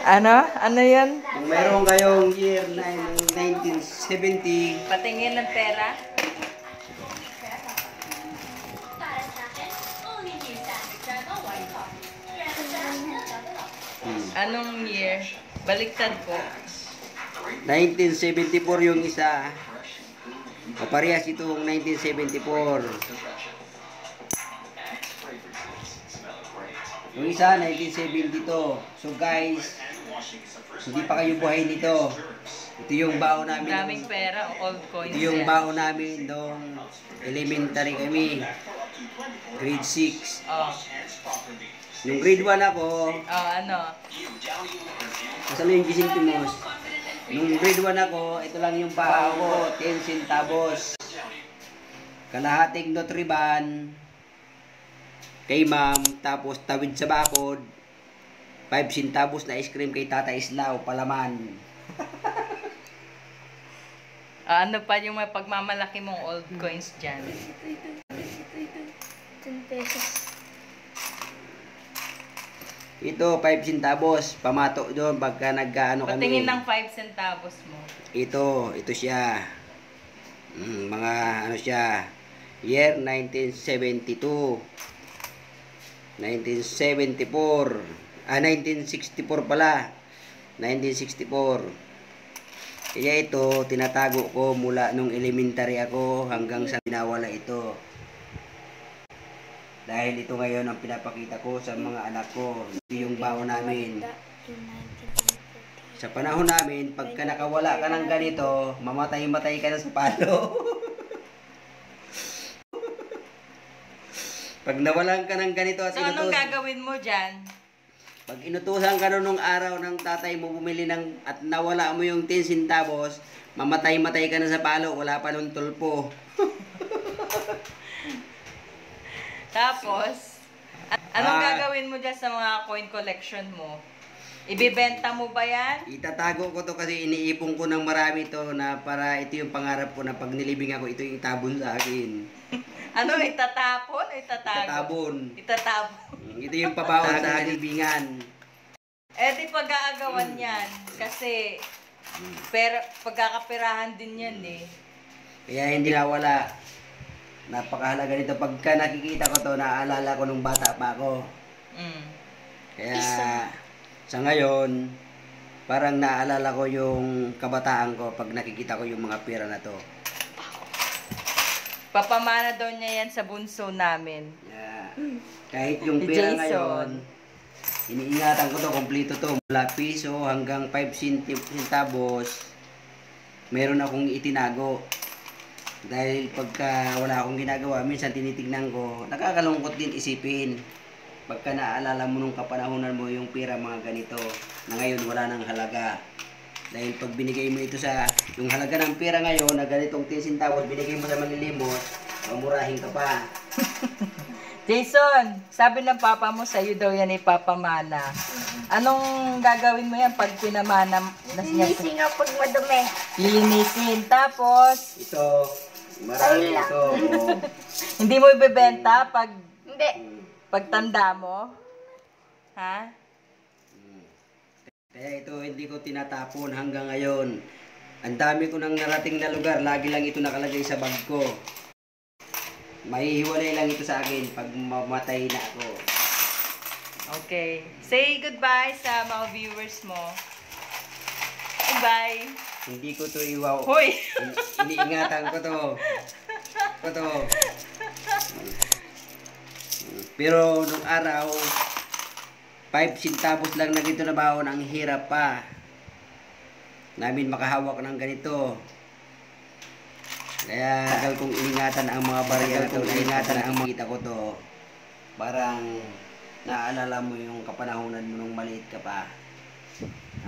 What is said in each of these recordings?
Ano? Ano yan? Kung mayroon kayong year na 1970, Patingin ng pera? Anong year? Baliktad po. 1974 yung isa. Kaparehas itong 1974. Yung isa, 1972. So guys, hindi pa kayo buhay nito. Ito yung baon namin. Daming pera, old coins. Ito yung yan. baon namin nung elementary kami. Grade 6. Oh. Yung grade 1 ako, Oh, ano? kasama yung gisintimos. Nung grade 1 ako, ito lang yung baon ko, 10 centavos. Kalahating Nutriban kay ma'am, tapos tawid sa bakod, 5 centavos na ice cream kay Tata Islaw, palaman. Ano pa yung may pagmamalaki mong old coins dyan? 10 pesos. Ito, 5 centavos, pamato doon pagka nagkaano kami. Patingin ng 5 centavos mo. Ito siya. Mga ano siya, year 1972. 1974. 1964 pala. 1964. Kaya ito, tinatago ko mula nung elementary ako hanggang sa pinawala ito. Dahil ito ngayon ang pinapakita ko sa mga anak ko. Ito yung baon namin. Sa panahon namin, pagka nakawala ka ng ganito, mamatay-matay ka na sa palo. Pag nawalan ka ng ganito at So, anong gagawin mo dyan? pag inutusan ka nung araw ng tatay mo bumili ng at nawala mo yung 10 centavos, mamatay-matay ka na sa palo, wala pa nung tulpo. Tapos, anong gagawin mo dyan sa mga coin collection mo? Ibibenta mo ba yan? Itatago ko to kasi iniipon ko ng marami to na para ito yung pangarap ko na pag nilibing ako, ito yung itabon sa akin. Ano, itatapon o itatago? Itatapon. Itatapon. Ito yung pabaon sa libingan. Eh, di pag-aagawan yan. Kasi, pagkakapirahan din yan eh. Kaya hindi nawala. Napakahalaga nito. Pagka nakikita ko to, naaalala ko nung bata pa ako. Mm. Kaya sa ngayon, parang naaalala ko yung kabataan ko pag nakikita ko yung mga pera na to. Papamana daw niya yan sa bunso namin. Yeah. Kahit yung Si pera Jason. ngayon, iniingatan ko to, kompleto to. Mula piso hanggang 5 centavos, meron akong itinago. Dahil pagka wala akong ginagawa, minsan tinitignan ko, nakakalungkot din isipin. Pagka naaalala mo nung kapanahonan mo yung pera mga ganito, na ngayon wala nang halaga. Dahil pag binigay mo ito sa, yung halaga ng pera ngayon, na ganitong 10 centavos, binigay mo sa manlilimot, mamurahin ka pa. Jason, sabi ng papa mo sa'yo daw yan ipapamana. Anong gagawin mo yan pag pinamana na niya? Linisin nga pag madumi. Linisin. Tapos, Ito, marami ito. hindi mo ibebenta pag Hindi. pagtanda mo? Ha? Kaya ito hindi ko tinatapon hanggang ngayon. Ang dami ko nang narating na lugar, lagi lang ito nakalagay sa bag ko. Mahihiwalay lang ito sa akin pag mamatay na ako. Okay. Say goodbye sa mga viewers mo. Goodbye. Hindi ko to iwaw. Hoy! Iniingatan ko to. Pero nung araw, 5 centavos lang na dito na baon, ang hirap pa namin makahawak ng ganito. Kaya tagal kong ingatan ang mga barya ko, ingatan ang makita ko to. Parang naaalala mo yung kapanahonan mo nung maliit ka pa.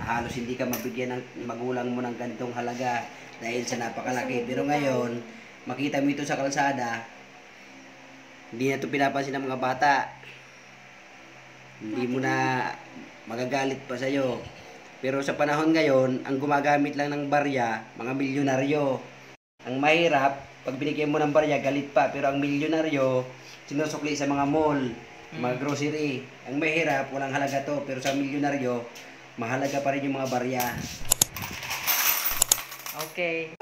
Halos hindi ka mabigyan ng magulang mo ng ganitong halaga dahil sa napakalaki. Pero ngayon, makita mo ito sa kalsada, hindi na ito pinapansin ng mga bata. Hindi mo na magagalit pa sa'yo. Pero sa panahon ngayon, ang gumagamit lang ng barya, mga milyonaryo. Ang mahirap, pag binigyan mo ng barya, galit pa. Pero ang milyonaryo, sinusukli sa mga mall, mga grocery. Ang mahirap, walang halaga to. Pero sa milyonaryo, mahalaga pa rin yung mga barya. Okay.